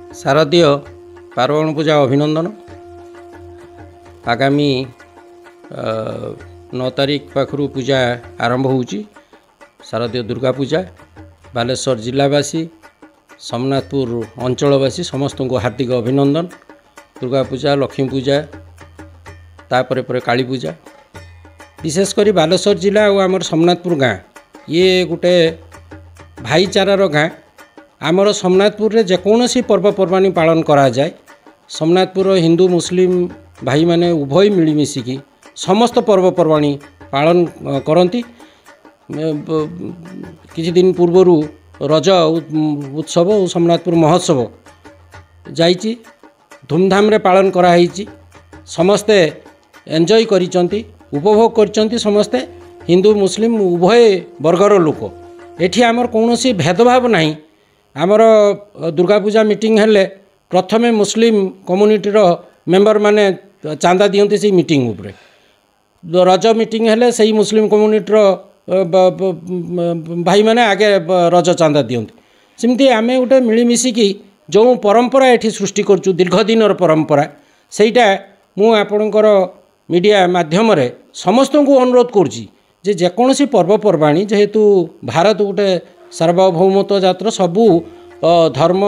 शारदीय पार्वण पूजा अभिनंदन। आगामी 9 तारीख पाखु पूजा आरंभ होउची। शारदीय दुर्गा पूजा बालेश्वर जिलावासी सोमनाथपुर अंचलवासी समस्त को हार्दिक अभिनंदन। दुर्गा पूजा, लक्ष्मी पूजा, तापर पर काली पूजा, विशेषकर बालेश्वर जिला और आमर सोमनाथपुर गाँ ये गोटे भाईचारार गाँ। आमर सोमनाथपुर रे जेकोसी पर्वपर्वाणी पालन करा जाए। सोमनाथपुर हिंदू मुस्लिम भाई माने उभय मिलमिशिकी समस्त पर्वपर्वाणी पालन करती। किछि दिन पूर्वर रज उत्सव और सोमनाथपुर महोत्सव जाइछि, धूमधाम रे पालन कराई। समस्ते एंजॉय करिसंती, उपभोग करिसंती। समस्ते हिंदू मुस्लिम उभय वर्गर लोक। एठी आमर कोनोसी भेदभाव नहीं। आमर दुर्गा पूजा मीटिंग हेले प्रथमे मुस्लिम कम्युनिटी रो मेंबर माने चांदा दियंती से मीटिंग उपरे। रज मीटिंग हेले सही मुस्लिम कम्युनिटी रो भाई माने आगे रज चांदा दियंती। सेमती आमे गोटे मिलमिशिकी जो परंपरा एठी सृष्टि करचु, दीर्घ दिनर परंपरा, सेटा मु आपणकर मीडिया माध्यम रे समस्त को अनुरोध करुच्ची जे जेकोसी पर्वपर्वाणी जेहेतु भारत गोटे सार्वभौमत्व जातर सबू धर्म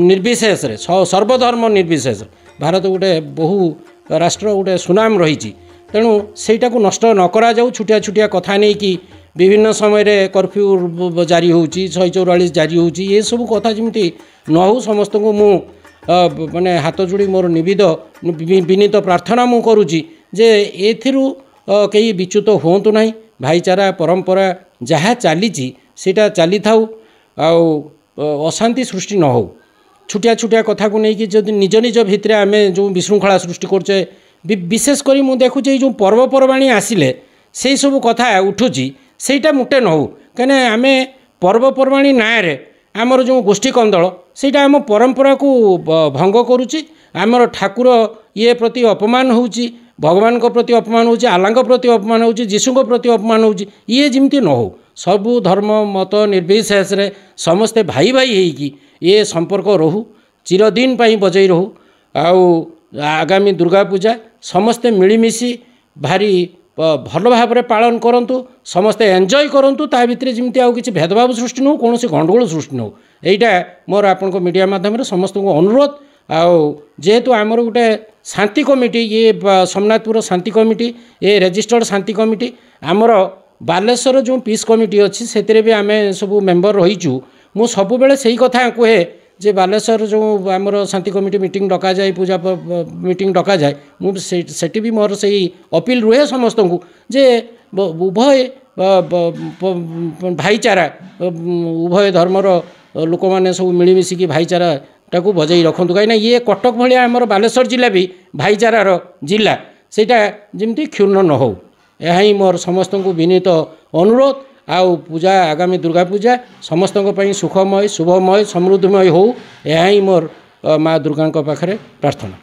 निर्विशेष रे सर्वधर्म निर्विशेष भारत गोटे बहु राष्ट्र गोटे सुनाम रही। तेणु सेटा को नष्ट न करा जाऊ। छुटिया छुटिया कथा नहीं कि विभिन्न समय रे कर्फ्यू जारी होउची, 144 जारी होउची, ये सब कथा जमती न हो। समस्त को मु माने हाथ जोड़ी मोर निवेद विनीत प्रार्थना मु करुची जे एथिरु कई विच्युत होंतु नहीं। भाईचारा परंपरा जहाँ चली सेटा चली थाउ, अशांति सृष्टि न हो। छुटिया छुटिया कथा को लेकिन जब निज निज भितर आम जो विशृंखला सृष्टि करचे, विशेषकर मुझे देखुचे जो पर्वपर्वाणी आसिले से सब कथा उठुची सेटा मुटे न हो। कहीं आम पर्वपर्वाणी ना रे आमर जो गोष्ठी कंदल सेटा आम परंपरा को भंग करुच्ची। आमर ठाकुर ये प्रति अपमान होउची, भगवान को प्रति अपमान होउची, आल्लाह को प्रति अपमान होउची, जीशु को प्रति अपमान होउची। ये जिमती न हो। सबू धर्म मत निर्विशेष रे समस्ते भाई भाई होइकी ये संपर्क रहू, चिरदिन पाई बजई रहू। आगामी दुर्गा पूजा समस्ते मिलमिशी भारी भल भाव में पालन करंतु, समस्ते एंजॉय करंतु। ता भितर जिमती आउ किछि भेदभाव सृष्टि न हो, कोनोसी गंडगोल सृष्टि न हो। एइटा मोर आपन को मीडिया माध्यम रे समस्त को अनुरोध। जेहेतु आमर गोटे शांति कमिटी, ये सोमनाथपुर शांति कमिटी, ये रजिस्टर्ड शांति कमिटी, आमर बालेश्वर जो पीस कमिटी अच्छी से भी आम सब मेम्बर रहीचु। मु सब बेले सही कथा कहे जे बालेश्वर जो आमर शांति कमिटी मीटिंग डका जाए, पूजा मीटिंग डका जाए, मुझे भी मोर से अपील रुहे समस्त को जे उभय भाईचारा, उभय धर्मर लोक मैंने सब मिलमिशिकी भाईचारा टाकू बजाई रखु। कहीं ये कटक भाया आमर बालेश्वर जिला भी भाईचारार जिला, सेटा जमती क्षुण्ण न हो। यह ही मोर समस्त को विनीत अनुरोध। आउ पूजा आगामी दुर्गा पूजा समस्त सुखमय, शुभमय, समृद्धिमय हो। यह ही मोर माँ दुर्गा पाखरे प्रार्थना।